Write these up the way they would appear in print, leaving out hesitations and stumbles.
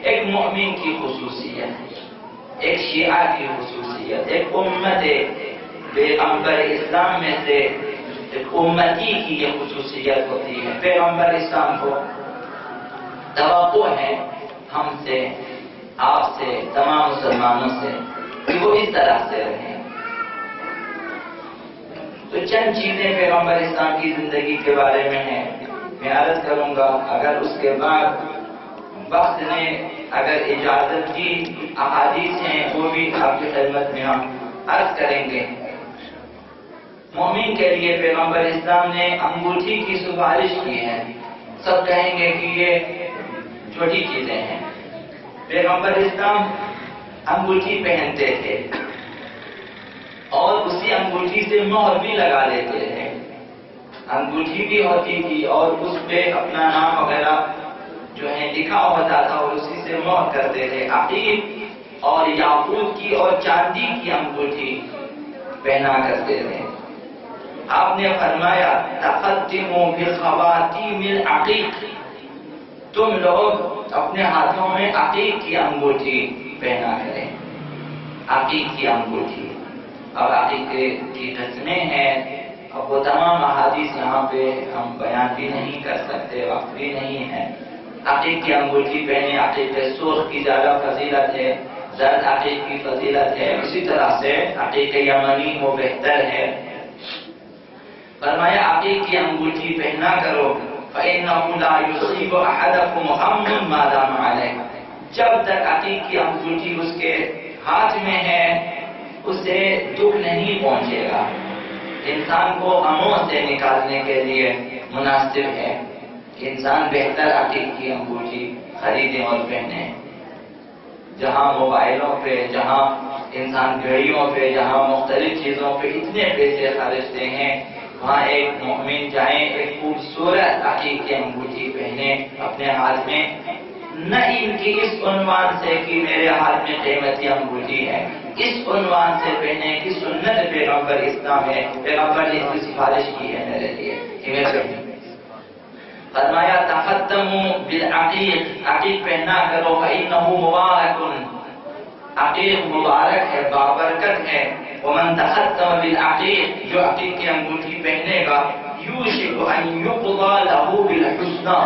ایک مومن کی خصوصیت، ایک شیعہ کی خصوصیت، ایک امت پیغمبر اسلام میں سے ایک امتی کی یہ خصوصیت ہوتی ہے۔ پیغمبر اسلام کو توقع ہے ہم سے، آپ سے، تمام مسلمانوں سے کہ وہ اس طرح سے رہیں۔ تو چند چیزیں پیغمبر اسلام کی زندگی کے بارے میں ہیں، میں عرض کروں گا، اگر اس کے بعد وقت نے اگر اجازت کی احادیث ہیں وہ بھی آپ کی خدمت میں ہم عرض کریں گے۔ مومن کے لیے پیغمبر اسلام نے انگوٹھی کی سفارش کی ہے۔ سب کہیں گے کہ یہ چھوٹی چیزیں ہیں، پیغمبر اسلام انگوٹھی پہنتے تھے اور اسی انگوٹھی سے مہر بھی لگا لیتے تھے۔ انگوٹھی بھی ہوتی تھی اور اس پہ اپنا نام وغیرہ جو ہے لکھا ہوتا تھا اور اسی سے مہر کرتے تھے۔ عقیق اور یاقوت کی اور چاندی کی انگوٹھی پہنا کرتے تھے۔ آپ نے فرمایا تقدموا بخواتیم العقیق، تم لوگ اپنے ہاتھوں میں عقیق کی انگوٹھی پہنا کریں، عقیق کی انگوٹھی۔ اب عقیق کی قسمیں ہیں، اب وہ تمام احادیث یہاں پہ ہم بیان بھی نہیں کر سکتے، وقت بھی نہیں ہے۔ عقیق کی انگوٹھی پہنے، عقیق سرخ کی زیادہ فضیلت ہے، زرد عقیق کی فضیلت ہے، اسی طرح سے عقیق یمنی وہ بہتر ہے۔ فرمایا عقیق کی انگوٹھی پہنا کرو، فَإِنَّهُ لَا يُصِيبُ أَحَدَكُمْ غَمٌّ مَا دَامَ عَلَيْهِ، جب تک عقیق کی انگوٹھی اس کے ہاتھ میں ہے اسے دکھ نہیں پہنچے گا۔ انسان کو غموں سے نکالنے کے لیے مناسب ہے کہ انسان بہتر عقیق کی انگوٹھی خریدیں اور پہنے۔ جہاں موبائلوں پہ، جہاں انسان گھڑیوں پہ، جہاں مختلف چیزوں پہ اتنے پیسے خرچتے ہیں، وہاں ایک مومن جائیں ایک خوبصورت عقیق کی انگوٹھی پہنے اپنے ہاتھ میں، نہ ان کی اس عنوان سے کہ میرے ہاتھ میں قیمتی انگوٹھی ہے، اس عنوان سے پہنے کہ سنت پیغمبر اسلام ہے، پیغمبر نے اس کی سفارش کی ہے میرے لیے کہ میں پہنوں۔ فرمایا تقدموا بالعقیق، عقیق پہنا کرو، فإنه مبارک، عقیق مبارک ہے، بابرکت ہے۔ ومن تقدم بالعقیق، جو عقیق کی انگوٹھی پہنے گا، یوشک ان یقضى له بالحسنى،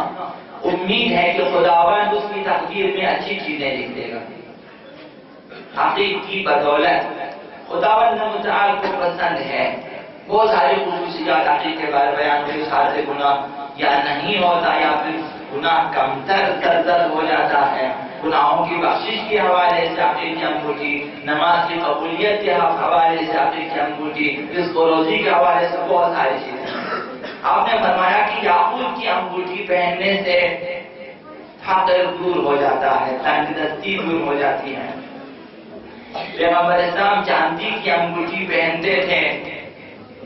امید ہے کہ خداوند اس کی تقدیر میں اچھی چیزیں لکھ دے گا۔ عقیق کی بدولت خداوند متعال کو پسند ہے، بہت ساری خصوصیات عقیق کے بارے بیان ہوئی، سارے گناہ یا نہیں ہوتا یا پھر گناہ کمتر سرزد ہو جاتا ہے، گناہوں کی بخشش کے حوالے سے عقیق کی انگوٹھی، نماز کی قبولیت کے حوالے سے عقیق کی انگوٹھی، رزق و روزی کے حوالے سے بہت ساری چیزیں۔ آپ نے فرمایا کہ یاقوت کی انگوٹھی پہننے سے فقر دور ہو جاتا ہے، تنگ دستی دور ہو جاتی ہے۔ پیغمبر اسلام چاندی کی انگوٹھی پہنتے تھے،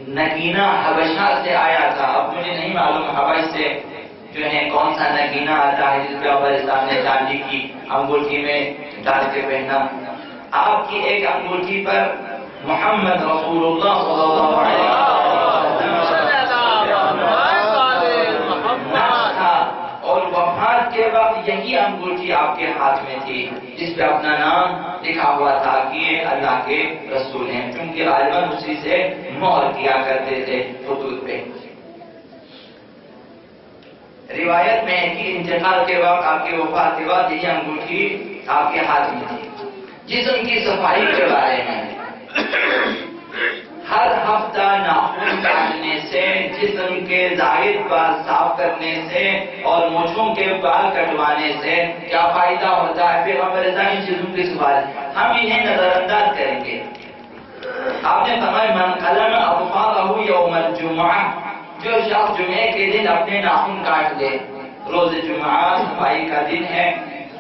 نگینہ حبشہ سے آیا تھا، اب مجھے نہیں معلوم حبش سے جو ہے کون سا نگینہ آتا ہے جس پیغمبر اسلام نے چاندی کی انگوٹھی میں ڈال کے پہنا۔ آپ کی ایک انگوٹھی پر محمد رسول اللہ صلی اللہ علیہ وسلم اور وفات کے وقت یہی انگوٹھی آپ کے ہاتھ میں تھی جس پہ اپنا نام لکھا ہوا تھا کہ یہ اللہ کے رسول ہیں، کیونکہ غالباً اسی سے مہر کیا کرتے تھے خطوط پہ۔ روایت میں ہے کہ انتقال کے وقت، آپ کے وفات کے بعد یہ انگوٹھی آپ کے ہاتھ میں تھی۔ جسم کی صفائی کے بارے میں ہر ہفتہ ناخن کاٹنے سے، جسم کے زائد بال صاف کرنے سے اور مونچھوں کے بال کٹوانے سے کیا فائدہ ہوتا ہے؟ پیغمبر اسلام ان چیزوں کی سفارش، ہم انہیں نظر انداز کریں گے۔ آپ نے فرمایا من قلم اظفارہ یوم الجمعہ، جو شخص جمعے کے دن اپنے ناخن کاٹ لے، روز جمعہ صفائی کا دن ہے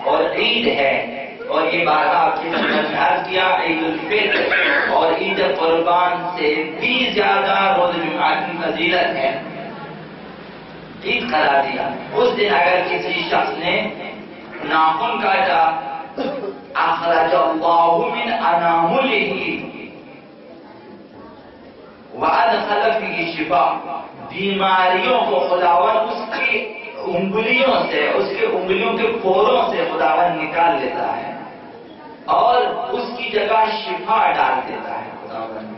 اور عید ہے، اور یہ بات آپ کی خدمت میں عرض کیا، عید الفطر اور عید قربان سے بھی زیادہ روز جمعہ کی فضیلت ہے، عید قرار دیا۔ اس دن اگر کسی شخص نے ناخن کاٹا، اخرج اللہ من اناملہ وادخل فیہ شفاء، بیماریوں کو خداوند انگلیوں سے، اس کے انگلیوں کے پوروں سے خداوند نکال لیتا ہے اور اس کی جگہ شفا ڈال دیتا ہے خداوند۔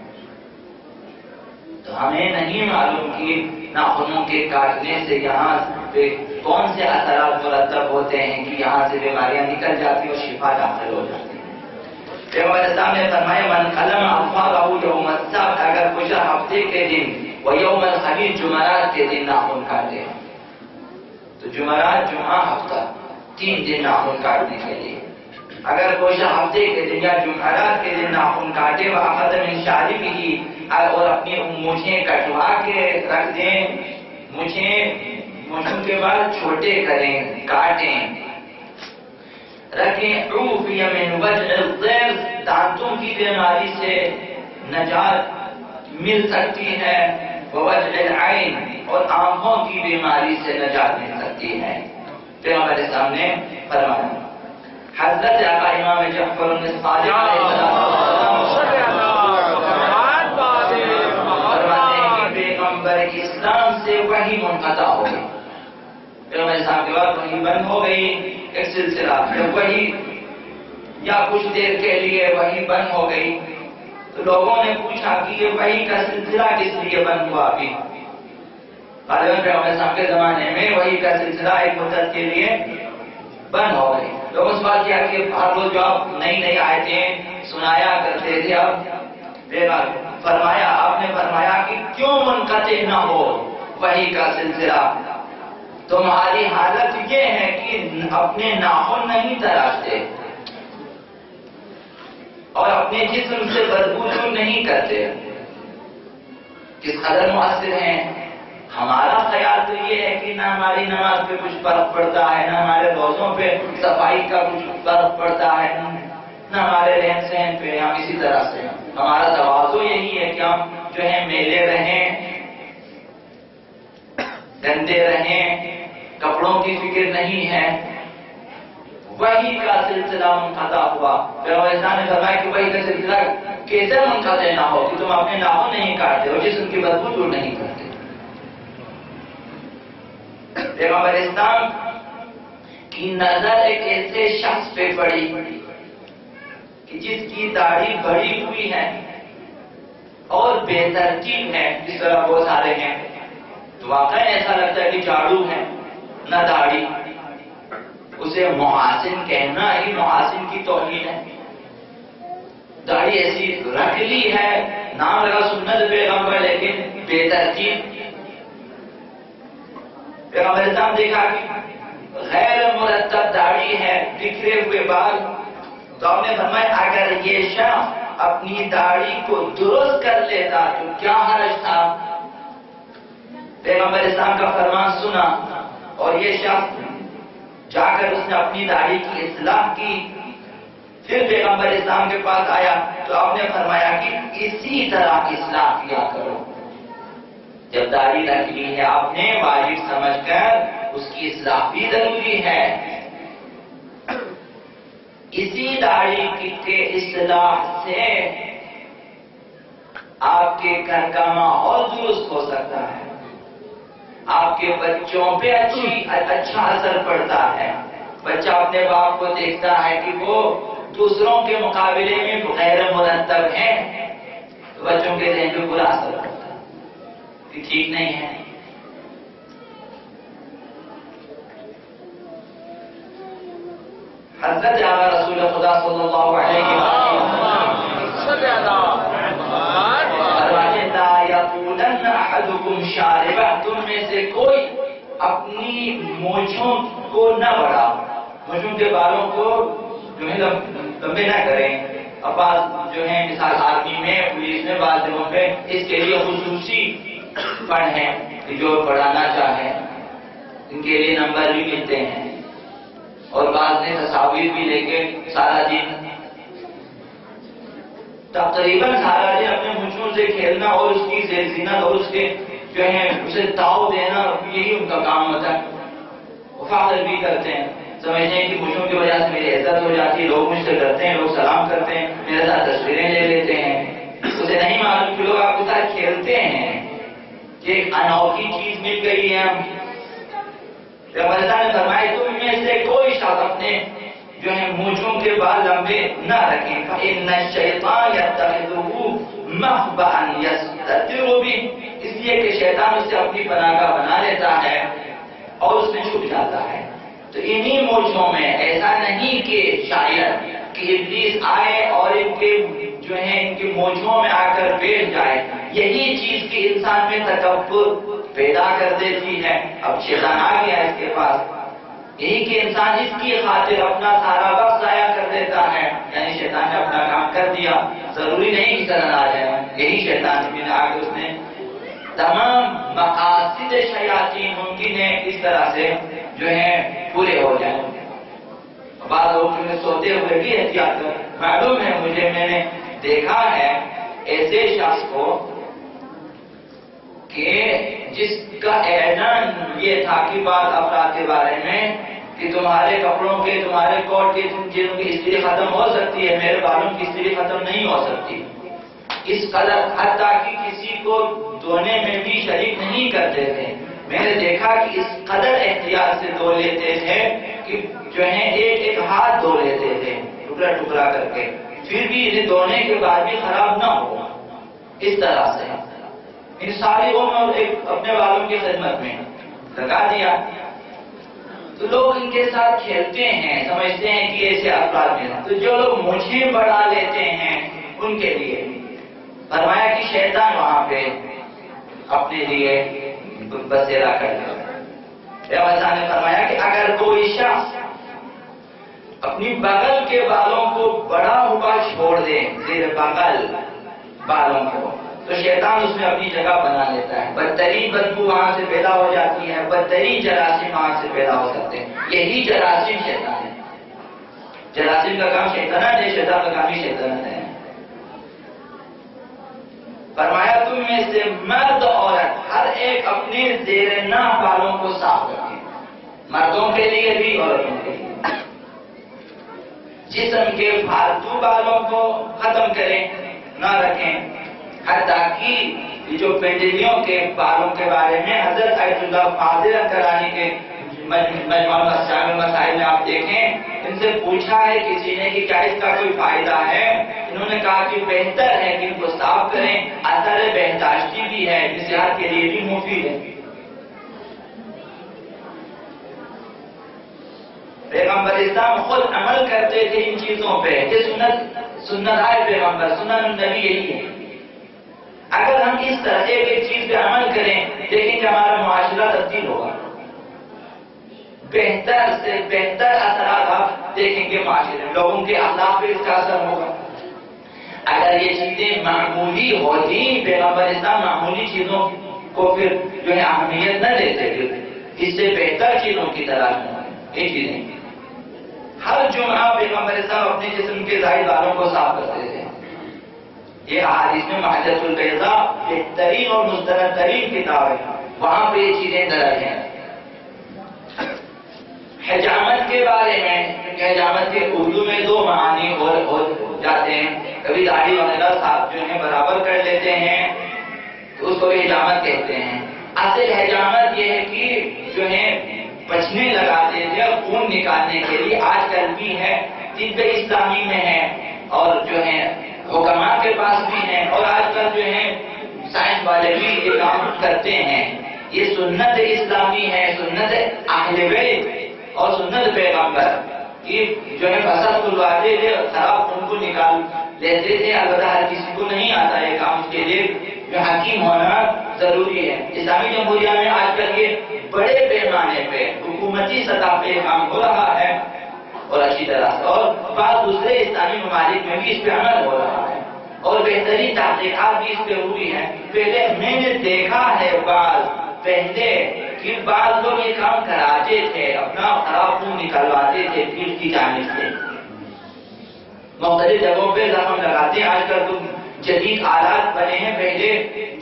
تو ہمیں نہیں معلوم کہ ناخنوں کے کاٹنے سے یہاں پہ کون سے اثرات مرتب ہوتے ہیں کہ یہاں سے بیماریاں نکل جاتی اور شفا داخل ہو جاتی ہے۔ پیغمبر اسلام نے فرمایا من قلم اظفارہ یوم السبت، اگر کوئی ہفتے کے دن و یوم الخمیس جمعرات کے دن ناخن کاٹے، تو جمعرات جمعہ ہفتہ 3 دن ناخن کاٹنے کے لیے، اگر کوئی ہفتے کے دن یا جمعرات کے دن ناخن کاٹے وَأَخَذَ مِنْ شَارِبِهِ، اور اپنی مونچھیں کٹوا کے رکھ دیں، مونچھوں کے بعد چھوٹے کریں، کاٹیں، رکھیں، عُوفِيَ مِنْ وَجْعِ الضِّرْ، دانتوں کی بیماری سے نجات مل سکتی ہے، وَوَجْعِ الْعَيْنِ، اور آنکھوں کی بیماری سے نجات مل سکتی ہے۔ پیغمبر اسلام نے فرمایا۔ حضرت آقا امام جعفر الصادق علیہ السلام فرماتے ہیں کہ پیغمبر اسلام سے وحی منقطع ہو گئی، پیغمبر اسلام کے بعد وحی بند ہو گئی، ایک سلسلہ جب وحی یا کچھ دیر کے لیے وحی بند ہو گئی تو لوگوں نے پوچھا کہ یہ وحی کا سلسلہ کس لیے بند ہوا ابھی؟ غالباً پیغمبر اسلام کے زمانے میں وحی کا سلسلہ ایک مدت کے لیے بند ہو گئی۔ لوگوں نے سوال کیا کہ ہر روز جو آپ نئی آیتیں سنایا کرتے تھے، اب آپ نے فرمایا کہ کیوں منقطع نہ ہو وحی کا سلسلہ؟ تمہاری حالت یہ ہے کہ اپنے ناخن نہیں تراشتے اور اپنے جسم سے بدبو دور نہیں کرتے۔ کس قدر مؤثر ہیں؟ ہمارا خیال تو یہ ہے کہ نہ ہماری نماز پہ کچھ فرق پڑتا ہے، نہ ہمارے روزوں پہ صفائی کا کچھ فرق پڑتا ہے، نہ ہمارے رہن سہن پہ، ہم اسی طرح سے ہمارا تواضع یہی ہے کہ ہم جو ہے میلے رہیں، گندے رہیں، کپڑوں کی فکر نہیں ہے۔ وحی کا سلسلہ منقطع ہوا، پیغمبر اسلام نے فرمایا کہ وحی کا سلسلہ کیسے منقطع نہ ہو کہ تم اپنے ناخن نہیں کاٹتے اور جسم کی بدبو دور نہیں کرتے۔ پیغمبر اسلام کی نظر ایک ایسے شخص پہ پڑی کہ جس کی داڑھی بڑی ہوئی ہے اور بے ترتیب ہے، جس طرح بہت سارے ہیں، تو واقعی ایسا لگتا ہے کہ جھاڑو ہے نہ داڑھی۔ اسے محاسن کہنا ہی محاسن کی توہین ہے۔ داڑھی ایسی رکھ لی ہے، نام لگا سنت پیغمبر، لیکن بے ترتیب۔ پیغمبر اسلام دیکھا کہ غیر مرتب داڑھی ہے، بکھرے ہوئے بال، تو ہم نے فرمایا اگر یہ شخص اپنی داڑھی کو درست کر لیتا تو کیا حرج تھا؟ پیغمبر اسلام کا فرمان سنا اور یہ شخص جا کر اس نے اپنی داڑھی کی اصلاح کی، پھر پیغمبر اسلام کے پاس آیا تو آپ نے فرمایا کہ اسی طرح اصلاح کیا کرو۔ جب داڑھی رکھ لی ہے آپ نے، واجب سمجھ کر اس کی اصلاح بھی ضروری ہے۔ اسی داڑھی کے اصلاح سے آپ کے گھر کا ماحول درست ہو سکتا ہے، آپ کے بچوں پہ اچھا اثر پڑتا ہے۔ بچہ اپنے باپ کو دیکھتا ہے کہ وہ دوسروں کے مقابلے میں غیر مرتب ہیں، تو بچوں کے ذہن پہ برا اثر پڑتا ہے کہ ٹھیک نہیں ہے۔ حضرت آقا رسول خدا صلی اللہ علیہ وسلم لا یقولن احدکم شاربہ، تم میں سے کوئی اپنی مونچھوں کو نہ بڑھا، مونچھوں کے بالوں کو جو ہے لمبے نہ کریں۔ اب بعض جو ہے مثال آرمی میں، پولیس میں، بعض جگہوں پہ اس کے لیے خصوصی فنڈ ہیں کہ جو پڑھانا چاہیں ان کے لیے نمبر بھی ملتے ہیں، اور بعض نے تصاویر بھی لے کے سارا دن تقریباً سارا دن اپنے مونچھوں سے کھیلنا اور اس کی زینت اور اس کے جو ہے اسے تاؤ دینا، یہی ان کا کام ہوتا ہے۔ وہ فخر بھی کرتے ہیں، سمجھتے ہیں کہ مونچھوں کی وجہ سے میری عزت ہو جاتی ہے، لوگ مجھ سے ڈرتے ہیں، لوگ سلام کرتے ہیں، میرے ساتھ تصویریں لے لیتے ہیں۔ اسے نہیں معلوم کہ لوگ آپ کے ساتھ کھیلتے ہیں کہ ایک انوکھی چیز مل گئی ہے۔ پیغمبر نے فرمایا تم میں سے کوئی شخص اپنے جو ہے مونچھوں کے بال لمبے نہ رکھیں، فإن الشیطان یتخذہ مخبأ یستتر بہ، اس لیے کہ شیطان اسے اپنی پناہ گاہ بنا لیتا ہے اور اس میں چھپ جاتا ہے۔ تو انہی مونچھوں میں، ایسا نہیں کہ شاید کہ ابلیس آئے اور ان کے جو ہے ان کی مونچھوں میں آ کر بیٹھ جائے، یہی چیز کہ انسان میں تکبر پیدا کر دیتی ہے۔ اب شیطان آ گیا اس کے پاس، یہی کہ انسان اس کی خاطر اپنا سارا وقت ضائع کر دیتا ہے، یعنی شیطان نے اپنا کام کر دیا، ضروری نہیں کہ سزا آ جائے، یہی شیطان نے آ کے اس نے تمام مقاصد شیاطین ممکن ہے اس طرح سے جو ہے پورے ہو جائیں۔ بعض لوگوں نے سوتے ہوئے بھی احتیاط کر، معلوم ہے مجھے، میں نے دیکھا ہے ایسے شخص کو کہ جس کا اعلان یہ تھا کہ بعض افراد کے بارے میں کہ تمہارے کپڑوں کے، تمہارے کوٹ کے چیزوں کی استری ختم ہو سکتی ہے، میرے بالوں کی استری ختم نہیں ہو سکتی، اس قدر حتیٰ کہ کسی کو دھونے میں بھی شریک نہیں کرتے تھے۔ میں نے دیکھا کہ اس قدر احتیاط سے دھو لیتے تھے کہ جو ہے ایک ایک ہاتھ دھو لیتے تھے ٹکڑا ٹکڑا کر کے، پھر بھی انہیں دھونے کے بعد بھی خراب نہ ہو، اس طرح سے ان ساری عمر ایک اپنے والوں کی خدمت میں لگا دیا۔ تو لوگ ان کے ساتھ کھیلتے ہیں، سمجھتے ہیں کہ ایسے افراد میں، تو جو لوگ مجھے بڑھا لیتے ہیں ان کے لیے فرمایا کہ شیطان وہاں پہ اپنے لیے بسیرا کر دیا۔ نے فرمایا کہ اگر کوئی شخص اپنی بغل کے بالوں کو بڑا ہوا چھوڑ دے، زیر بغل بالوں کو، تو شیطان اس میں اپنی جگہ بنا لیتا ہے، بدترین بدبو وہاں سے پیدا ہو جاتی ہے، بدترین جراثیم وہاں سے پیدا ہو سکتے ہیں۔ یہی جراثیم شیطان ہے، جراثیم کا کام شیطان ہے، شیطان کا کام ہی شیطان ہے۔ فرمایا تم میں سے مرد عورت ہر ایک اپنے زیر ناف بالوں کو صاف رکھے، مردوں کے لیے بھی عورتوں کے لیے، جسم کے فالتو بالوں کو ختم کریں، نہ رکھیں، حتیٰ کہ جو پنڈلیوں کے بالوں کے بارے میں حضرت آیت اللہ فاضل کرانی کے مجموعہ مسائل میں آپ دیکھیں، ان سے پوچھا ہے کسی نے کہ کیا اس کا کوئی فائدہ ہے، انہوں نے کہا کہ بہتر ہے کہ ان کو صاف کریں، اثر بہداشتی بھی ہے، صحت کے لیے بھی مفید ہے۔ پیغمبر اسلام خود عمل کرتے تھے ان چیزوں پہ، کہ سنت ہے پیغمبر، سنن النبی یہی ہے۔ اگر ہم اس طرح ایک چیز پہ عمل کریں، دیکھیں کہ ہمارا معاشرہ تبدیل ہوگا، بہتر سے بہتر اثرات آپ دیکھیں گے معاشرے میں، لوگوں کے اخلاق پہ اس کا اثر ہوگا۔ اگر یہ چیزیں معمولی ہوتی، پیغمبر اسلام معمولی چیزوں کو پھر جو ہے اہمیت نہ دیتے تھے، اس سے بہتر چیزوں کی تلاش میں یہ چیزیں۔ ہر جمعہ پیغمبر اسلام اپنے جسم کے ظاہر بالوں کو صاف کرتے تھے۔ یہ احادیث میں محجۃ البیضاء بہترین اور مستند ترین کتاب ہے، وہاں پہ یہ چیزیں درج ہیں۔ حجامت کے بارے میں، حجامت کے اردو میں دو معنی ہو جاتے ہیں، کبھی داڑھی وغیرہ صاف جو ہے برابر کر لیتے ہیں تو اس کو بھی حجامت کہتے ہیں۔ اصل حجامت یہ ہے کہ جو ہے بچنے لگاتے تھے اور خون نکالنے کے لیے، آج کل بھی ہے، طب اسلامی میں ہے اور جو ہے حکماء کے پاس بھی ہیں، اور آج کل جو ہے سائنس والے بھی یہ کام کرتے ہیں۔ یہ سنت اسلامی ہے، سنت اہل بیت اور سنت پیغمبر کی جو ہے فساد کھلواتے تھے، خراب خون کو نکال لیتے تھے۔ البتہ ہر کسی کو نہیں آتا یہ کام، اس کے لیے جو حکیم ہونا ضروری ہے۔ اسلامی جمہوریہ میں آج کل یہ بڑے پیمانے پہ حکومتی سطح پہ کام ہو رہا ہے اور اچھی طرح سے، اور بعض دوسرے اسلامی ممالک میں بھی اس پہ عمل ہو رہا ہے اور بہترین تحقیقات بھی اس پہ ہوئی ہیں۔ پہلے میں نے دیکھا ہے پہلے کہ بعض لوگ یہ کام کراتے تھے، اپنا خراب خون نکلواتے تھے پیٹ کی جانب سے، مختلف جگہوں پہ زخم لگاتے ہیں۔ آج کل تو جدید آلات بنے ہیں، پہلے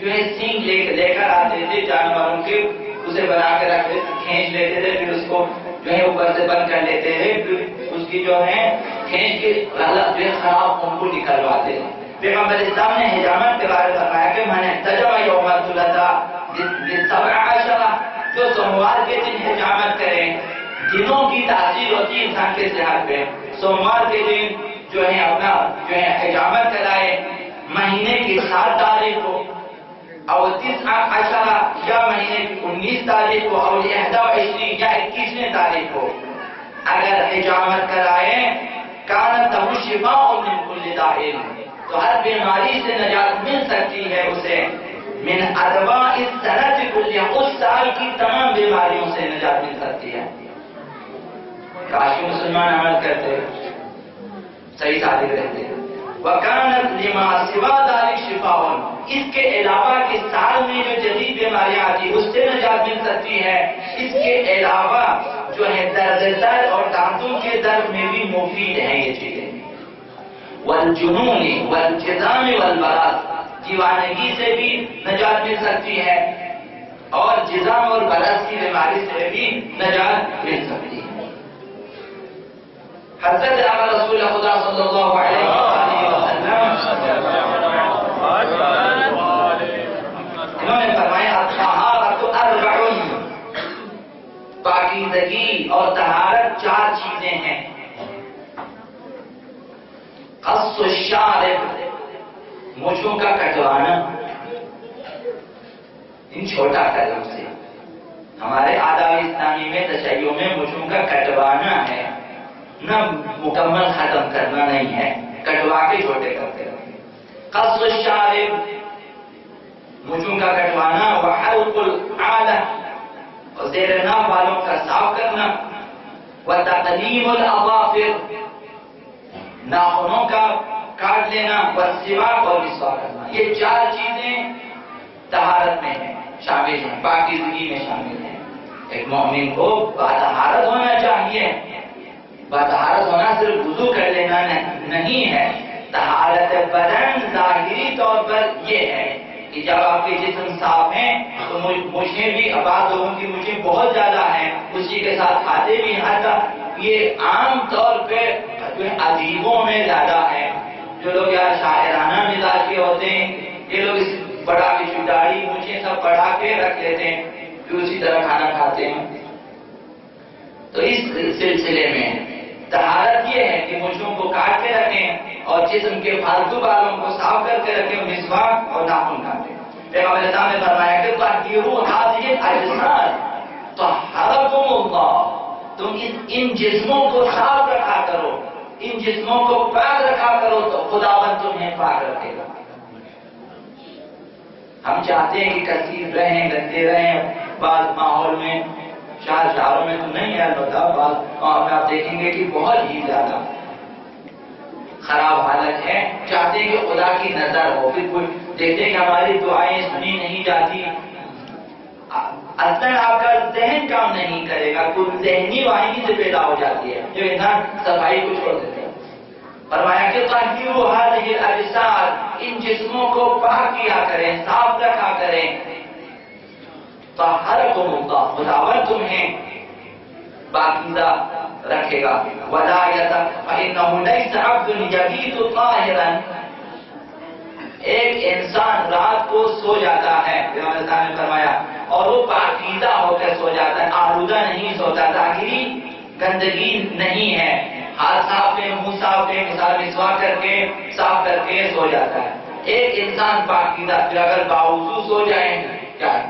جو ہے سینگ لے کر آتے تھے جانوروں کے، اسے بنا کے رکھتے، کھینچ لیتے تھے، پھر اس کو جو ہے اوپر سے بند کر لیتے تھے، پھر اس کی جو ہے کھینچ کے جو ہے خراب خون کو نکلواتے تھے۔ پیغمبر اسلام نے حجامت کے بارے میں فرمایا کہ من احتجم یوم الثلاثاء ب17 جو سوموار کے دن حجامت کریں، دنوں کی تاثیر ہوتی ہے انسان کے صحت پہ، سوموار کے دن جو ہے اپنا حجامت کرائے، مہینے کی 7 تاریخ کو اور 19 یا مہینے کی 19 تاریخ کو اور 21 یا 21ویں تاریخ کو اگر حجامت کرائے کانت لہ شفاء من کل داء، تو ہر بیماری سے نجات مل سکتی ہے اسے، من ادواء السنۃ کلھا، اس سال کی تمام بیماریوں سے نجات مل سکتی ہے۔ کاش مسلمان عمل کرتے، صحیح صادق رہتے۔ وَكَانَتْ لِمَا سِوَى ذَلِكَ شِفَاءٌ، اس کے علاوہ کے سال میں جو جدید بیماریاں آتی اس سے نجات مل سکتی ہے۔ اس کے علاوہ جو ہے درد اور دانتوں کے درد میں بھی مفید ہیں یہ چیزیں۔ وَالْجُنُونِ وَالْجِذَامِ وَالْبَرَاسِ، دیوانگی سے بھی نجات مل سکتی ہے اور جذام اور برس کی بیماری سے بھی نجات مل سکتی ہے۔ حضرت رسول خدا صلی اللہ علیہ وسلم انہوں نے فرمایا الطہارۃ اربع، پاکیزگی اور طہارت 4 چیزیں ہیں۔ قص الشارب، مونچھوں کا کٹوانا، ان چھوٹا قلم سے ہمارے آداب اسلامی میں تشیع میں مونچھوں کا کٹوانا ہے، نہ مکمل ختم کرنا نہیں ہے، کٹوا کے چھوٹے کرتے ہیں۔ قص الشارب، مونچھوں کا کٹوانا، وحلق العانہ، اور زیر ناف بالوں کا صاف کرنا، وتقلیم الاظافر، ناخنوں کا کاٹ لینا، والسواک اور مسواک کرنا، یہ 4 چیزیں طہارت میں ہیں، شامل ہیں، پاکیزگی میں شامل ہیں۔ ایک مومن کو باطہارت ہونا چاہیے۔ باطہارت ہونا صرف وضو کر لینا نہیں ہے، طہارت بدن ظاہری طور پر یہ ہے کہ جب آپ کے جسم صاف ہیں تو مجھے بھی، بعض لوگوں کی مجھے بہت زیادہ ہیں، اسی کے ساتھ کھاتے بھی ہیں، یہ عام طور پہ عجیبوں میں زیادہ ہے۔ جو لوگ یار شاعرانہ مزاج کے ہوتے ہیں، یہ لوگ اس بڑا کی داڑھی مجھے سب بڑھا کے رکھ لیتے ہیں، پھر اسی طرح کھانا کھاتے ہیں۔ تو اس سلسلے میں طہارت یہ ہے کہ مونچھوں کو کاٹ کے رکھیں اور جسم کے فالتو بالوں کو صاف کر کے رکھیں، مسواک اور ناخن کاٹیں۔ پیغمبر اسلام نے فرمایا کہ طہروا هذه الاجساد طہرکم اللہ، تم ان جسموں کو صاف رکھا کرو، ان جسموں کو پاک رکھا کرو تو خداوند تمہیں پاک رکھے گا۔ ہم چاہتے ہیں کہ کثیر رہیں، گندے رہیں، بعض ماحول میں شہروں میں تو نہیں ہے، البتہ بعض ماحول میں آپ دیکھیں گے کہ بہت ہی زیادہ خراب حالت ہے، چاہتے ہیں کہ خدا کی نظر ہو، پھر کوئی دیکھتے ہیں کہ ہماری دعائیں سنی نہیں جاتی، اصلاً آپ کا ذہن کام نہیں کرے گا، کوئی ذہنی واہنی سے پیدا ہو جاتی ہے جو انسان صفائی کو چھوڑ دیتے ہیں۔ فرمایا کہ طہروا هذه الاجساد، ان جسموں کو پاک کیا کریں، صاف رکھا کریں۔ طہرکم اللہ، خداوند تمہیں پاکیزہ رکھے گا۔ ولا فإنه ليس عبد يبيت طاهرا، ایک انسان رات کو سو جاتا ہے، پیغمبر نے فرمایا، اور وہ پاکیزہ ہو کر سو جاتا ہے، آلودہ نہیں سوتا، ظاہری گندگی نہیں ہے، ہاتھ صاف ہے، منہ صاف ہے، مسواک کر کے صاف کر کے سو جاتا ہے۔ ایک انسان پاکیزہ، پھر اگر باوضو سو جائیں کیا ہے؟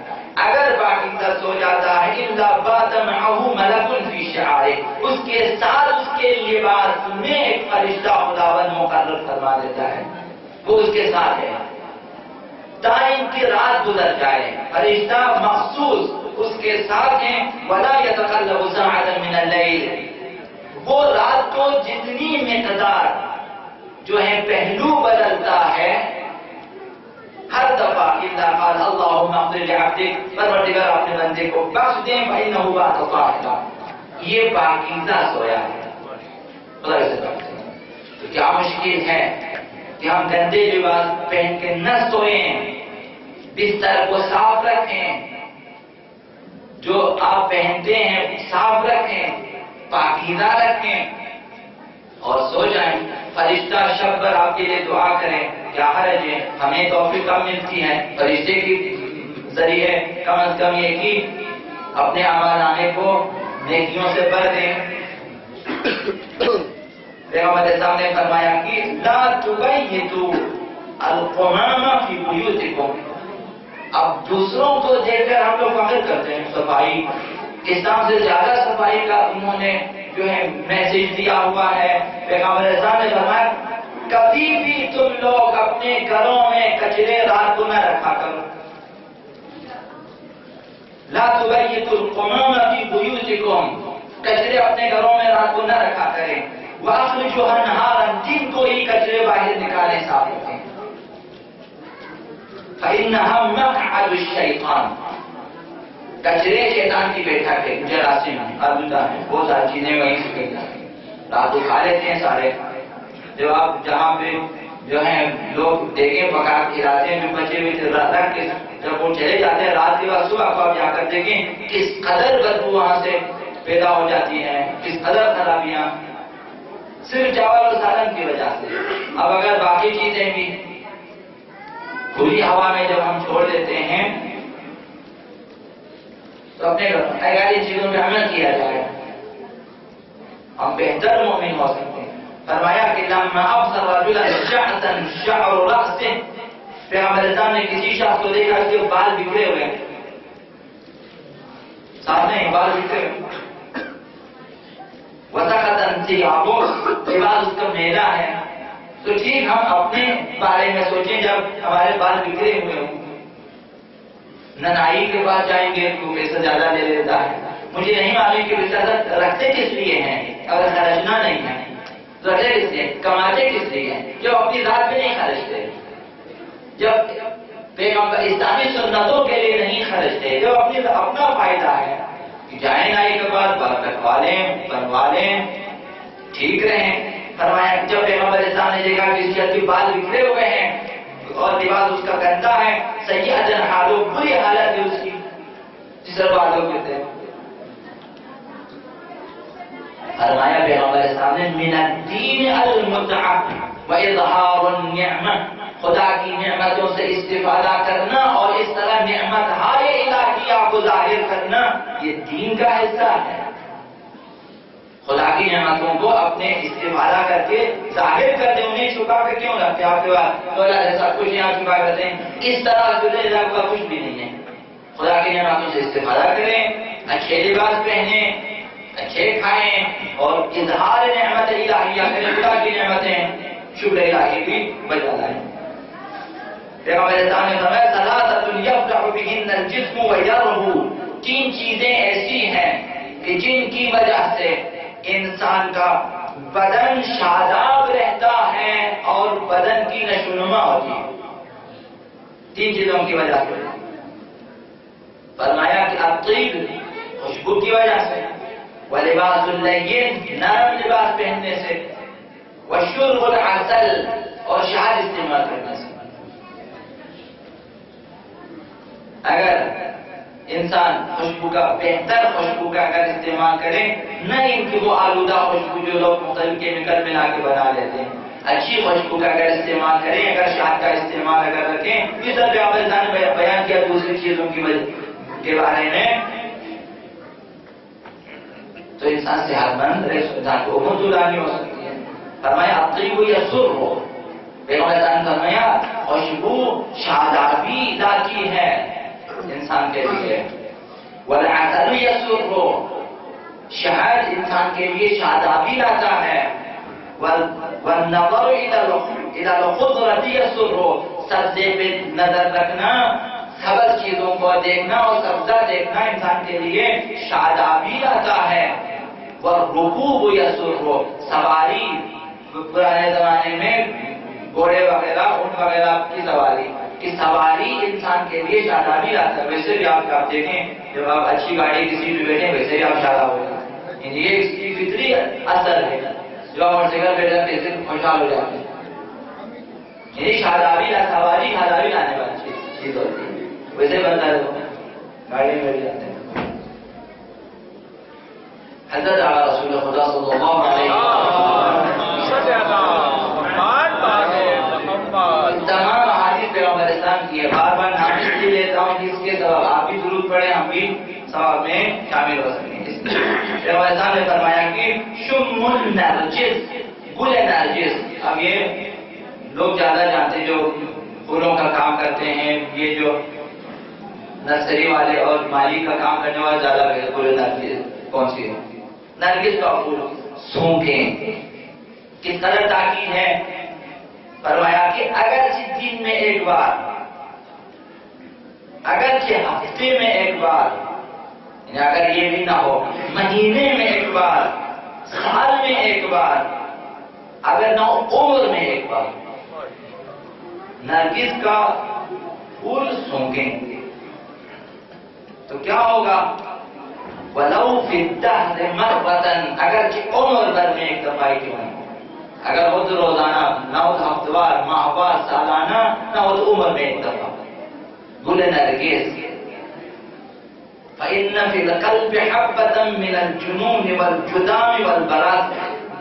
اگر پاکیزہ سو جاتا ہے الا بات معه ملک فی شعارہ، اس کے ساتھ اس کے لباس میں ایک فرشتہ خداوند مقرر فرما دیتا ہے، وہ اس کے ساتھ ہے، دائم کی رات گزر جائے، فرشتہ مخصوص اس کے ساتھ ہیں۔ ولا يتقلب ساعة من الليل، وہ رات کو جتنی مقدار جو ہے پہلو بدلتا ہے ہر دفعہ، الا قال اللهم اغفر لعبدك، پروردگار اپنے بندے کو بخش دیں، فإنه بات طاہرا، یہ پاکیزہ سویا ہے۔ خدا سے بخشے۔ تو کیا مشکل ہے کہ ہم گندے لباس پہن کے نہ سوئیں، بستر کو صاف رکھیں، جو آپ پہنتے ہیں صاف رکھیں، پاکیزہ رکھیں اور سو جائیں۔ فرشتہ شب پر آپ کے لیے دعا کریں، کیا حرج ہے، ہمیں توفیق کم ملتی ہے، فرشتے کے ذریعے کم از کم یہ کہ اپنے اعمال نامے کو نیکیوں سے بھر دیں۔ پیغمبر صاحب نے فرمایا کہ لا تبیتوا القمام فی بیوتکم۔ اب دوسروں کو دیکھ کر ہم لوگ عمل کرتے ہیں صفائی، اسلام سے زیادہ صفائی کا انہوں نے جو ہے میسج دیا ہوا ہے۔ پیغمبر صاحب نے فرمایا کبھی بھی تم لوگ اپنے گھروں میں کچرے رات کو نہ رکھا کرو۔ لا تبیتوا القمام فی بیوتکم، کچرے اپنے گھروں میں رات کو نہ رکھا کریں۔ وَأَخْرِجُوهَا نَهَارًا، دن کو ہی کچرے باہر نکالیں، صاف رکھیں۔ فَإِنَّهَا مَقْعَدُ الشَّيْطَانِ، کچرے شیطان کی بیٹھک ہے، جراثیم ہے، آلودہ ہے، بہت ساری چیزیں وہیں سے کہیں جاتی ہیں، رات کو کھا لیتے ہیں سارے۔ جو آپ جہاں پہ جو ہے لوگ دیکھیں پکا کھلاتے ہیں، جو بچے ہوئے تھے رکھ کے جب وہ چلے جاتے ہیں رات کے بعد صبح کو آپ جا کر دیکھیں کس قدر بدبو وہاں سے پیدا ہو جاتی ہے، کس قدر خرابیاں، صرف چاول اور سالن کی وجہ سے۔ اب اگر باقی چیزیں بھی کھلی ہوا میں جب ہم چھوڑ دیتے ہیں تو اپنے اگر ان چیزوں پہ عمل کیا جائے ہم بہتر مومن ہو سکتے ہیں۔ فرمایا کہ لما ابصر رجلا شعثا شعر رأسه، پیغمبر صاحب نے کسی شخص کو دیکھا اس کے بال بکھرے ہوئے ہیں، سامنے بال بکھرے ہوئے، وسخطا ثيابه، لباس اس کا میلا ہے، تو ٹھیک ہم اپنے بارے میں سوچیں جب ہمارے بال بکھرے ہوئے ہوں، ننائی کے پاس جائیں گے تو پیسہ زیادہ لے لیتا ہے، مجھے نہیں معلوم کہ پیسہ رکھتے کس لیے ہیں، اگر خرچنا نہیں ہے تو رکھتے کس لیے، کماتے کس لیے ہیں، جو اپنی ذات پہ نہیں خرچتے، جب پیغمبر اسلامی سنتوں کے لیے نہیں خرچتے، جو اپنا فائدہ ہے کہ جائیں نائی کے بعد بال کٹوا لیں، بنوا لیں، ٹھیک رہیں۔ فرمایا کہ جب پیغمبر اسلام نے دیکھا کہ اس کے بال بکھرے ہوئے ہیں اور لباس اس کا گندا ہے، سیئۃ حالو، بری حالت ہے اس کی، جس طرح بالوں کے تھے، فرمایا پیغمبر اسلام نے من الدین المتعہ واظہار النعمہ، خدا کی نعمتوں سے استفادہ کرنا اور اس طرح نعمت ہائے الہیہ کو ظاہر کرنا یہ دین کا حصہ ہے۔ خدا کی نعمتوں کو اپنے استفادہ کر کے ظاہر کر دیں، انہیں چھپا کر کیوں رکھتے ہیں؟ آپ کے پاس اللہ جیسا کچھ یہاں چھپا کرتے ہیں، اس طرح اللہ کا کچھ بھی نہیں ہے۔ خدا کی نعمتوں سے استفادہ کریں، اچھے لباس پہنیں، اچھے کھائیں اور اظہار نعمت الہیہ کریں، خدا کی نعمتیں شکر الہی بھی بجا لائیں۔ پیغمبر اسلام نے فرمایا ثلاثۃ یفرح بہن الجسم ویربو، تین چیزیں ایسی ہیں کہ جن کی وجہ سے انسان کا بدن شاداب رہتا ہے اور بدن کی نشوونما ہوتی ہے، تین چیزوں کی وجہ سے۔ فرمایا کہ الطیب، خوشبو کی وجہ سے، ولباس اللین، نرم لباس پہننے سے، وشرب العسل، اور شہد استعمال کرنے سے۔ اگر انسان خوشبو کا بہتر خوشبو کا اگر استعمال کرے، نہ ان کی وہ آلودہ خوشبو جو لوگ مختلف کیمیکل ملا کے بنا لیتے ہیں، اچھی خوشبو کا اگر استعمال کریں، اگر شہد کا استعمال اگر رکھیں، جس طرح پیغمبر نے بیان کیا دوسری چیزوں کی وجہ کے بارے میں، تو انسان صحت مند رہے، انسان کو موجودانی ہو سکتی ہے۔ فرمایا الطیب یسر، پیغمبر نے فرمایا خوشبو شادابی لاتی ہے انسان کے لیے، والعسل یسر، شہد انسان کے لیے شادابی لاتا ہے، والنظر الى الخضرة یسر، سبزے پہ نظر رکھنا، سبز چیزوں کو دیکھنا اور سبزہ دیکھنا انسان کے لیے شادابی لاتا ہے، والرکوب یسر، سواری، پرانے زمانے میں گھوڑے وغیرہ اونٹ وغیرہ کی سواری کی سواری انسان کے لیے شادابی لاتا ہے۔ ویسے بھی آپ دیکھیں جب آپ اچھی گاڑی کسی بھی بیٹھیں ویسے بھی آپ شاداب ہو جاتے ہیں، یہ اس کی فطری اثر ہے، جو آپ موٹر سائیکل پہ جاتے ہیں خوشحال ہو جاتے ہیں، یعنی شادابی سواری شادابی لانے والی چیز ہوتی ہے، ویسے بنتا ہے گاڑی میں بیٹھ جاتے ہیں۔ حضرت اعلیٰ رسول خدا صلی اللہ علیہ وسلم تمام احادیث پیغمبر اسلام کی ہے، بار بار نام اس لیے لیتا ہوں کہ اس کے سبب آپ بھی ضرور پڑھیں، ہم بھی ثواب میں شامل ہو سکیں۔ اس لیے نے فرمایا کہ شم النرجس، گل نرجس، اب یہ لوگ زیادہ جانتے جو پھولوں کا کام کرتے ہیں، یہ جو نرسری والے اور مالی کا کام کرنے والے زیادہ گل نرجس کون سی ہو؟ نرگس کا پھول سونکھیں، کس قدر تاکید ہے، فرمایا کہ اگرچہ دن میں ایک بار، اگرچہ ہفتے میں ایک بار، یعنی اگر یہ بھی نہ ہو مہینے میں ایک بار، سال میں ایک بار، اگر نہ ہو عمر میں ایک بار نرگس کا پھول سونکیں تو کیا ہوگا؟ وَلَوْ فِي الدَّهْرِ مَرَّةً، اگرچہ عمر بھر میں ایک دفعہ کیوں نہیں، اگر ہو تو روزانہ، نہ ہو تو ہفتوار، ماہوار، سالانہ، نہ ہو تو عمر میں ایک دفعہ گل نرگس۔ فَإِنَّ فِي الْقَلْبِ حَبَّةً مِّنَ الْجُنُونِ وَالْجُذَامِ وَالْبَرَاسِ،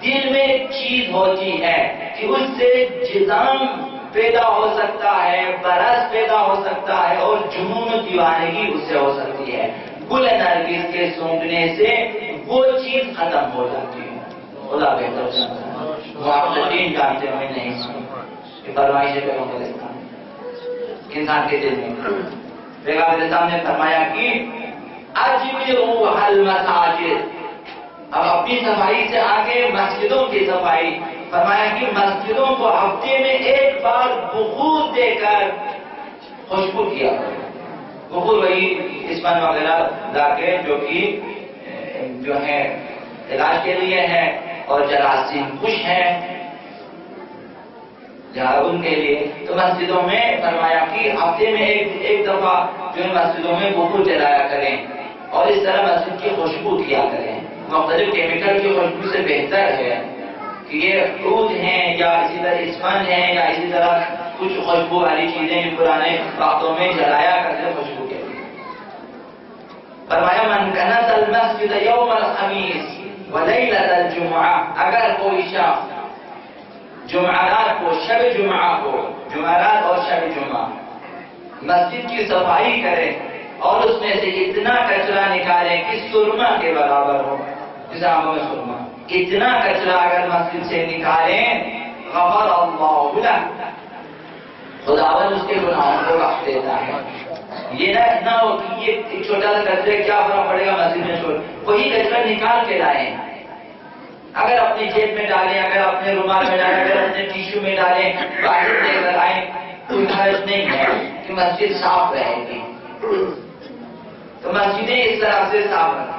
دل میں ایک چیز ہوتی ہے کہ اس سے جذام پیدا ہو سکتا ہے، برس پیدا ہو سکتا ہے، اور جنون و دیوانگی اس سے ہو سکتی ہے۔ گل نرگس کے سونگنے سے وہ چیز ختم ہو جاتی ہے۔ خدا بہتر جانتا ہے، محققین جانتے ہیں، نہیں یہ فرمائش ہے پیغمبر اسلام انسان کے دل میں۔ پیغمبر اسلام نے فرمایا کہ اجمعوا المساجد، اب اپنی صفائی سے آگے مسجدوں کی صفائی، فرمایا کہ مسجدوں کو ہفتے میں ایک بار بخور دے کر خوشبو کیا کرے۔ بخور وہی اسمن وغیرہ لا کے جو ہے علاج کے لیے ہے، اور جراثیم خوش ہیں ان کے لیے، تو مسجدوں میں فرمایا کہ ہفتے میں ایک دفعہ جو ہے مسجدوں میں بخور جلایا کریں، اور اس طرح مسجد کی خوشبو کیا کریں۔ مختلف کیمیکل کی خوشبو سے بہتر ہے کہ یہ عود ہیں یا اسی طرح اسفن ہیں یا اسی طرح کچھ خوشبو والی چیزیں پرانے وقتوں میں جلایا کرتے خوشبو کے لیے۔ فرمایا من کنز المسجد یوم الخمیس ولیلۃ الجمعہ، اگر کوئی شخص جمعرات کو، شب جمعہ کو، جمعرات اور شب جمعہ مسجد کی صفائی کرے اور اس میں سے اتنا کچرا نکالے کہ سرما کے برابر ہو، جسے آنکھوں میں سرما، اتنا کچرا اگر مسجد سے نکالیں غفر اللہ لہ، خداوند اس کے گناہوں کو رکھ دیتا ہے۔ یہ نہ ہو کہ یہ ایک چھوٹا سا کچرے کیا فرق پڑے گا مسجد میں چھوڑ، وہی کچرا نکال کے لائیں، اگر اپنی جیب میں ڈالیں، اگر اپنے رومال میں ڈالیں، اگر اپنے ٹیشو میں ڈالیں، باہر لے کر آئیں، کوئی حرج نہیں ہے کہ مسجد صاف رہے گی۔ تو مسجدیں اس طرح سے صاف رکھیں۔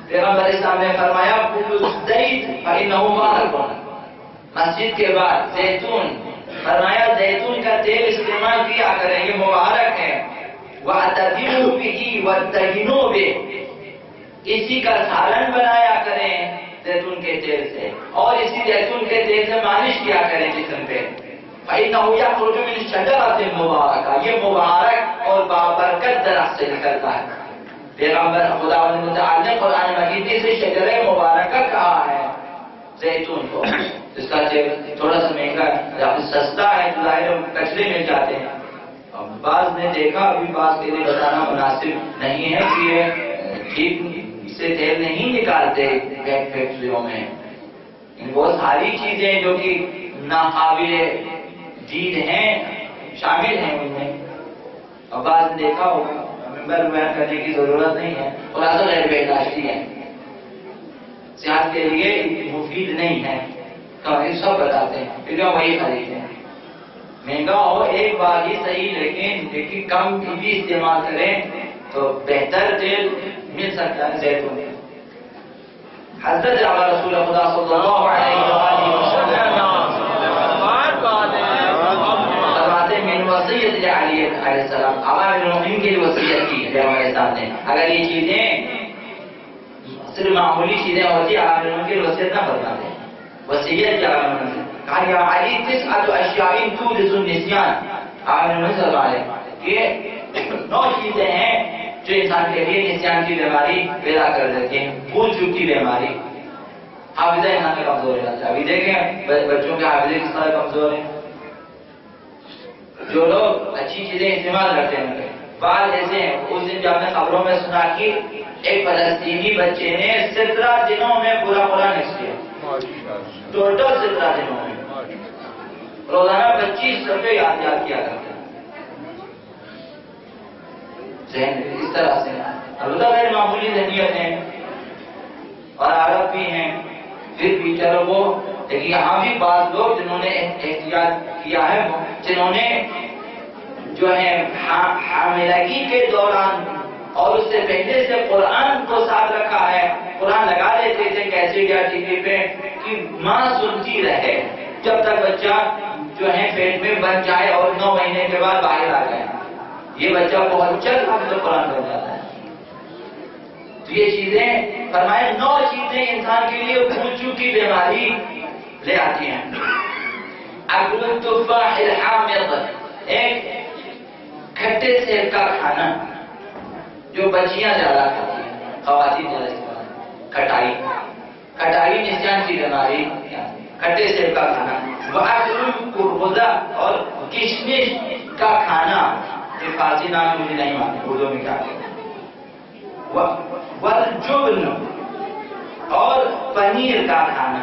پیغمبر اسلام نے فرمایا مسجد کے بعد زیتون، فرمایا زیتون کا تیل استعمال کیا کریں، یہ مبارک ہے۔ وَأَتَدِنُوا بِهِ وَاتَّهِنُوا بِهِ، اسی کا سالن بنایا کریں زیتون کے تیل سے، اور اسی زیتون کے تیل سے مالش کیا کریں جسم پہ۔ فَإِنَّهُ يَخْرُجُ مِنْ شَجَرَةٍ مُبَارَكَةٍ، یہ مبارک اور بابرکت درخت سے نکلتا ہے۔ پیغمبر خداوند متعال نے قرآن مجید میں سے شجر مبارکہ کہا ہے زیتون کو، جس کا تھوڑا سا مہنگا یا سستا ہے تو ظاہر کچرے میں جاتے ہیں۔ بعض نے دیکھا، ابھی بعض کے لیے بتانا مناسب نہیں ہے کہ یہ ٹھیک سے تیل نہیں نکالتے فیکٹریوں میں، بہت ساری چیزیں جو کہ ناقابل دید ہیں شامل ہیں ان میں، اور بعض نے دیکھا ہوگا، ممبر بیان کرنے کی ضرورت نہیں ہے، اور اصل غیر بہداشتی ہے، صحت کے لیے مفید نہیں ہے، تو یہ سب بتاتے ہیں، پھر وہی خریدتے ہیں۔ مہنگا ہو ایک بار ہی صحیح، لیکن کم بھی استعمال کریں تو بہتر تیل مل سکتا ہے زیتون۔ حضرت جعفر رسول خدا صلی اللہ علیہ وآلہ وسلم فرماتے ہیں من وصیت علی علیہ السلام، امام المؤمنین کی وصیت کی ہے ہمارے سامنے، اگر یہ چیزیں صرف معمولی چیزیں ہوتی امام المؤمنین کی وصیت نہ فرماتے، وصیت کیا کہا یا علی تسعۃ اشیاء تورث النسیان، امام المؤمنین صلی اللہ علیہ کہ 9 چیزیں ہیں جو انسان کے لیے نسیان کی بیماری پیدا کر دیتی ہیں، بھول چوک کی بیماری، حافظہ انسان کا کمزور ہے۔ ابھی دیکھیں بچوں کے حافظے کس طرح کمزور ہیں، جو لوگ اچھی چیزیں استعمال کرتے ہیں بعض ایسے ہیں. اس دن جو ہم نے خبروں میں سنا کہ ایک فلسطینی بچے نے 17 دنوں میں پورا نصف کیا. ٹوٹل 17 دنوں میں روزانہ 25 صفحے یاد کیا کرتے ہیں. ذہن اس طرح سے البتہ غیر معمولی ذہنیت ہیں اور عرب بھی ہیں. پھر بھی چلو وہ لیکن یہاں بھی بعض لوگ جنہوں نے احتیاط کیا ہے، جنہوں نے جو ہے حاملگی کے دوران اور اس سے پہلے سے قرآن کو ساتھ رکھا ہے. قرآن لگا دیتے تھے کیسٹ یا ٹی وی پہ کہ ماں سنتی رہے جب تک بچہ جو ہے پیٹ میں بن جائے اور 9 مہینے کے بعد باہر آ جائے. یہ بچہ بہت جلد حافظ قرآن بن جاتا ہے. تو یہ چیزیں فرمائے 9 چیزیں انسان کے لیے بھول کی بیماری لے آتی ہیں. اکل التفاح الحامض، ایک کھٹے سیب کا کھانا جو بچیاں زیادہ کھاتی ہیں، خواتین زیادہ کھٹائی نسیان کی بیماری، کھٹے سیب کا کھانا. وَأَكْلُ الْقُرْبُذَ، اور کشمش کا کھانا. یہ فارسی نام مجھے نہیں معلوم اردو میں کیا کہتے ہیں. وَالْجُبْنُ، اور پنیر کا کھانا.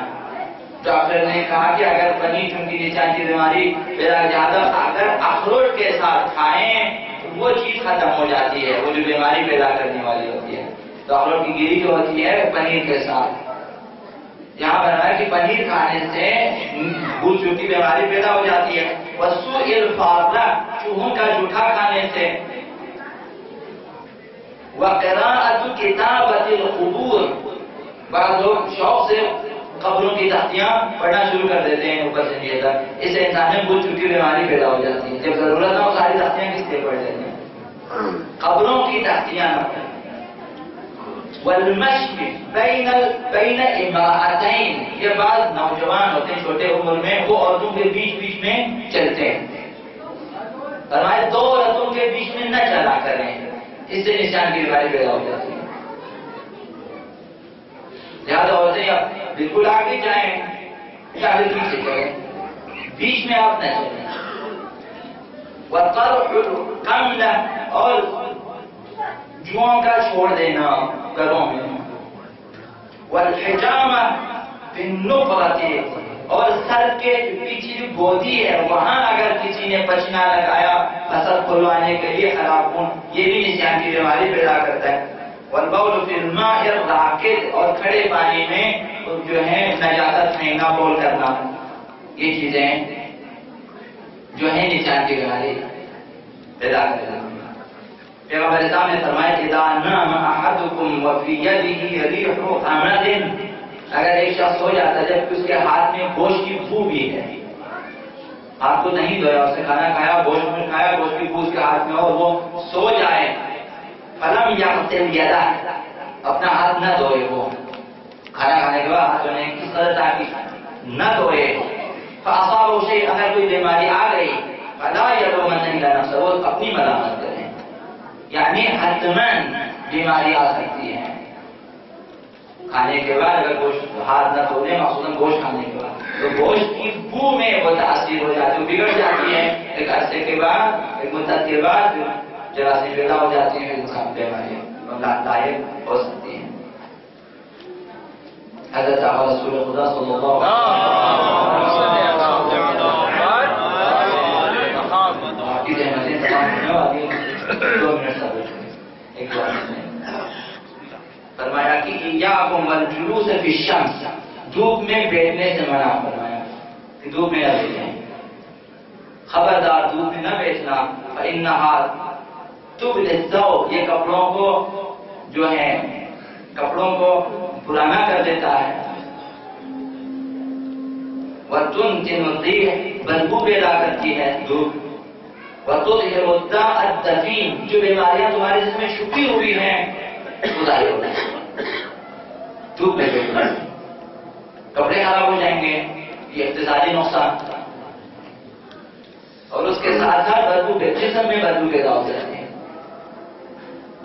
ڈاکٹر نے کہا کہ اگر پنیر چونکہ نسیان کی بیماری زیادہ اگر اخروٹ کے ساتھ کھائیں وہ چیز ختم ہو جاتی ہے، وہ جو بیماری پیدا کرنے والی ہوتی ہے. تو اخروٹ کی گیری جو ہوتی ہے پنیر کے ساتھ. یہاں پر ہے کہ پنیر کھانے سے بھول چوک کی بیماری پیدا ہو جاتی ہے. وَسُوءِ الْفَارَّةِ، چوہوں کا جھوٹا کھانے سے. وَقِرَاءَةُ كِتَابَةِ الْقُبُورِ، بعض لوگ شوق سے قبروں کی تختیاں پڑھنا شروع کر دیتے ہیں اوپر سے نیچے تک. اس سے انسان میں بھول چوک کی بیماری پیدا ہو جاتی ہے. جب ضرورت نہ ہو ساری تختیاں کس لیے پڑھ لیتے ہیں؟ قبروں کی تختیاں نہ پڑھیں. والمشي بین امرأتین، یہ بعض نوجوان ہوتے ہیں چھوٹے عمر میں، وہ عورتوں کے بیچ میں چلتے ہیں. فرمائے 2 عورتوں کے بیچ میں نہ چلا کریں، اس سے نشان کی بیماری پیدا ہو جاتی ہے. لہٰذا عورتیں بالکل آگے جائیں یا پیچھے چلیں، بیچ میں آپ نہ چلیں. وَطَرْحُ الْقَمْلَ، اور جوؤں کا چھوڑ دینا گھروں میں. والحجامہ بالنقرۃ، اور سر کے پیچھے گودی ہے وہاں اگر کسی نے پچنا لگایا فصل کھلوانے کے لیے خراب خون، یہ بھی نسیان کی بیماری پیدا کرتا ہے. والبول فی الماء الراکد، اور کھڑے پانی میں جو ہے نجاست پھینکنا، بول کرنا، یہ چیزیں جو ہے نسیان کی بیماری پیدا کرتا ہے. پیغمبر اسلام نے فرمایا اذا نام احدکم وفی یدہ ریح حمد، اگر ایک شخص ہو جاتا ہے جبکہ اس کے ہاتھ میں گوشت کی بو بھی ہے، ہاتھ کو نہیں دھویا، اس نے کھانا کھایا، گوشت میں کھایا، گوشت کی بو اس کے ہاتھ میں ہو، وہ سو جائے، فلم یغسل یدہ، اپنا ہاتھ نہ دھوئے، وہ کھانا کھانے کے بعد ہاتھ دھونے کی قدر تاکہ نہ دھوئے، فاصابہ شیء، اگر کوئی بیماری آ گئی، فلا یلومن الا نفسہ، وہ اپنی ملامت کرے. یعنی حتماً بیماری آ سکتی ہے کھانے کے بعد اگر گوشت ہاتھ نہ دھونے، مخصوصاً گوشت کھانے کے بعد، تو گوشت کی بو میں وہ تاثیر ہو جاتی ہے، بگڑ جاتی ہے. ایک عرصے کے بعد، ایک مدت کے بعد جراثیم پیدا ہو جاتی ہیں، انسان بیماری لائق ہو سکتی ہیں. حضرت رسول خدا صلی اللہ علیہ فرمایا کہ ایاکم والجلوس فی الشمس، دھوپ میں بیٹھنے سے منع فرمایا کہ دھوپ میں نہ بیٹھیں، خبردار دھوپ میں نہ بیٹھنا. فإنہا تبدی الثوب، یہ کپڑوں کو جو ہے کپڑوں کو پرانا کر دیتا ہے. وتنتن الريح، بدبو پیدا کرتی ہے دھوپ. وتظہر الداء الدفین، جو بیماریاں تمہارے جسم میں چھپی ہوئی ہیں ظاہر ہو جائیں. دھوپ میں بیٹھنا، کپڑے خراب ہو جائیں گے، یہ اقتصادی نقصان، اور اس کے ساتھ ساتھ بدبو جسم میں بدبو پیدا ہو جاتی ہے.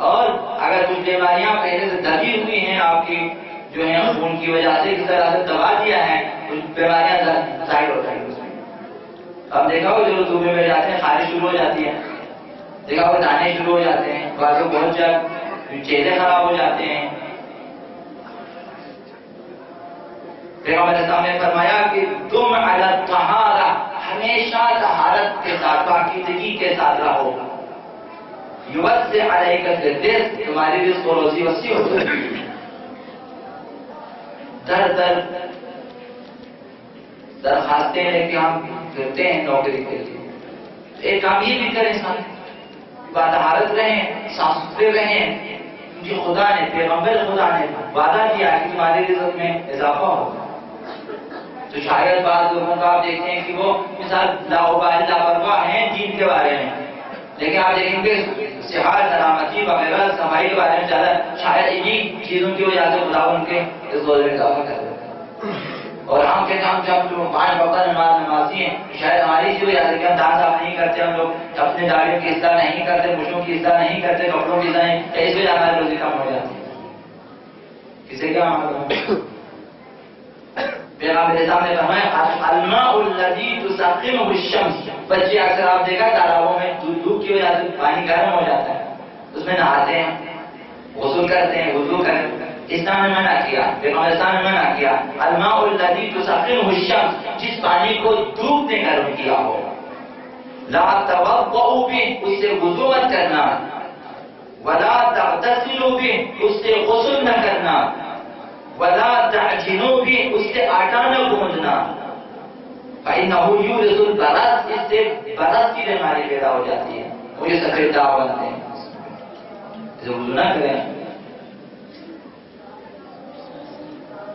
اور اگر کچھ بیماریاں پہلے سے دبی ہوئی ہیں آپ کی جو ہے خون کی وجہ سے کس طرح سے دبا دیا ہے، کچھ بیماریاں ظاہر ہو جائیں گی اس میں. اب دیکھا ہو جو صوبے میں جاتے ہیں خارش شروع ہو جاتی ہے، دیکھا ہو دانے شروع ہو جاتے ہیں، بعض بہت جگہ چہرے خراب ہو جاتے ہیں. پیغمبر اسلام نے فرمایا کہ تم علی الطہارہ، ہمیشہ طہارت کے ساتھ پاکیزگی کے ساتھ رہو. یوسع علیک الرزق، تمہاری رزق و روزی وسیع ہو جائے گی. درخواستیں لے کے ہم پھرتے ہیں نوکری کے لیے. ایک کام یہ بھی کریں انسان طہارت رہیں، صاف ستھرے رہیں، کیونکہ خدا نے، پیغمبر خدا نے وعدہ کیا کہ تمہارے رزق میں اضافہ ہوگا. تو شاید بعض لوگوں کا آپ دیکھتے ہیں کہ وہ مثال لاپرواہ ہیں دین کے بارے میں، لیکن آپ دیکھیں گے صحت سلامتی وغیرہ صفائی کے بارے میں زیادہ شاید انہی چیزوں کی وجہ سے خدا ان کے اس روزے میں اضافہ کر دیتا ہے. اور ہم کہتے ہیں ہم جب 5 وقت نمازی ہیں، شاید ہماری اسی وجہ سے کہ ہم دانت صاف نہیں کرتے، ہم لوگ اپنے داڑھیوں کی اصلاح نہیں کرتے، مچھوں کی اصلاح نہیں کرتے، کپڑوں کی اصلاح نہیں، اس وجہ ہماری روزی کم ہو جاتی ہے. کسی کیا معلوم؟ پیغمبر اسلام نے فرمایا الماء الذی تسقمه الشمس. بچے اکثر آپ دیکھا تالابوں میں دھوپ کی وجہ سے پانی گرم ہو جاتا ہے، اس میں نہاتے ہیں، غسل کرتے ہیں، وضو کرتے ہیں. اسلام نے منع کیا، پیغمبر اسلام نے منع کیا الماء الذی تسقمه الشمس، جس پانی کو دھوپ نے گرم کیا ہو. لا توضؤوا به، اس سے وضو مت کرنا. ولا تغتسلوا به، اس سے غسل نہ کرنا. ولا تعجنوا به، اس سے آٹا نہ گوندنا. فإنه يورث البرص، اس سے برص کی بیماری پیدا ہو جاتی ہے، مجھے سفید داغ بنتے ہیں. اسے وضو نہ کریں.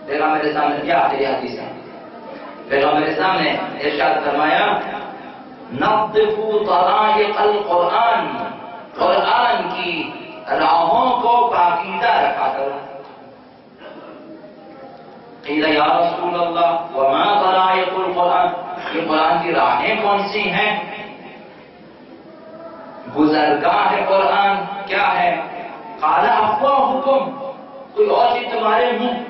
پیغمبر اسلام نے کیا آخری حدیث ہے، پیغمبر اسلام نے ارشاد فرمایا نظفوا طرائق القرآن، قرآن کی راہوں کو پاکیزہ رکھا کرو. قیل یا رسول اللہ وما طرائق القرآن، یہ قرآن کی راہیں کون سی ہیں؟ گزرگاہ ہے قرآن کیا ہے؟ قال افواہکم، کوئی اور چیز تمہارے منہ،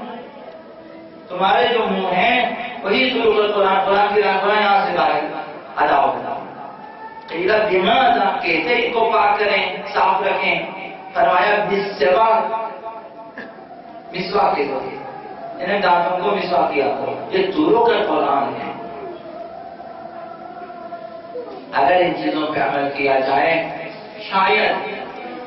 تمہارے جو منہ ہیں وہی طرق القرآن، قرآن کی راہ قرآن یہاں سے باہر ادا ہوگا. قیل بماذا، کیسے اس کو پاک کریں، صاف رکھیں؟ فرمایا بالسواک، مسواک کے ذریعے، انہیں دانتوں کو مسواک کیا کرو. یہ طرق القرآن ہے. اگر ان چیزوں پہ عمل کیا جائے شاید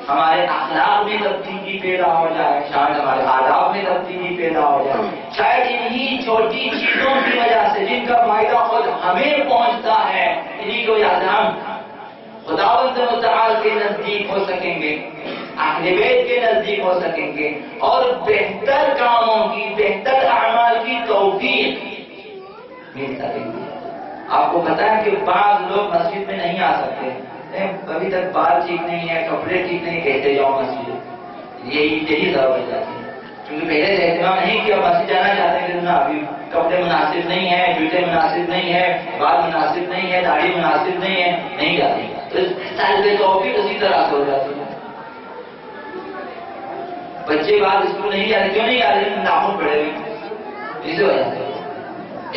ہمارے اخلاق میں تبدیلی پیدا ہو جائے، شاید ہمارے آداب میں تبدیلی پیدا ہو جائے. شاید انہی چھوٹی چیزوں کی وجہ سے جن کا فائدہ خود ہمیں پہنچتا ہے، انہی کی وجہ سے ہم خداوند متعال کے نزدیک ہو سکیں گے، اہل بیت کے نزدیک ہو سکیں گے، اور بہتر کاموں کی، بہتر اعمال کی توفیق مل سکیں گے. آپ کو پتا ہے کہ بعض لوگ مسجد میں نہیں آ سکتے، ابھی تک بال ٹھیک نہیں ہے، کپڑے ٹھیک نہیں، کہتے جاؤ مسجد. یہی ضرور ہو جاتی ہے، کیونکہ پہلے سے اہتمام نہیں کیا، مسجد جانا چاہتے ہیں لیکن ابھی کپڑے مناسب نہیں ہے، جوتے مناسب نہیں ہے، بال مناسب نہیں ہے، داڑھی مناسب نہیں ہے، نہیں جاتی. تو طالب توفیق اسی طرح سے ہو جاتی ہے. بچے بعد اسکول نہیں جاتے، کیوں نہیں جاتے؟ ناخن پڑے ہوئے، اسی وجہ سے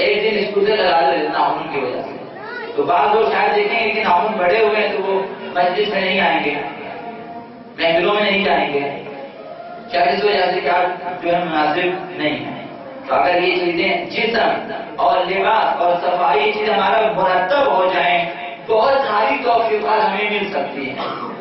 ایک دن اسکول سے لگا دیتے ناخن کی وجہ سے. تو بعض لوگ شاید دیکھیں گے کہ ناخن بڑے ہوئے ہیں تو وہ مسجد میں نہیں آئیں گے، محفلوں میں نہیں جائیں گے، شاید اس وجہ سے کیا جو ہے مناسب نہیں ہے. تو اگر یہ چیزیں جسم اور لباس اور صفائی چیزیں ہمارا مرتب ہو جائیں، بہت ساری توفیقات ہمیں مل سکتی ہیں.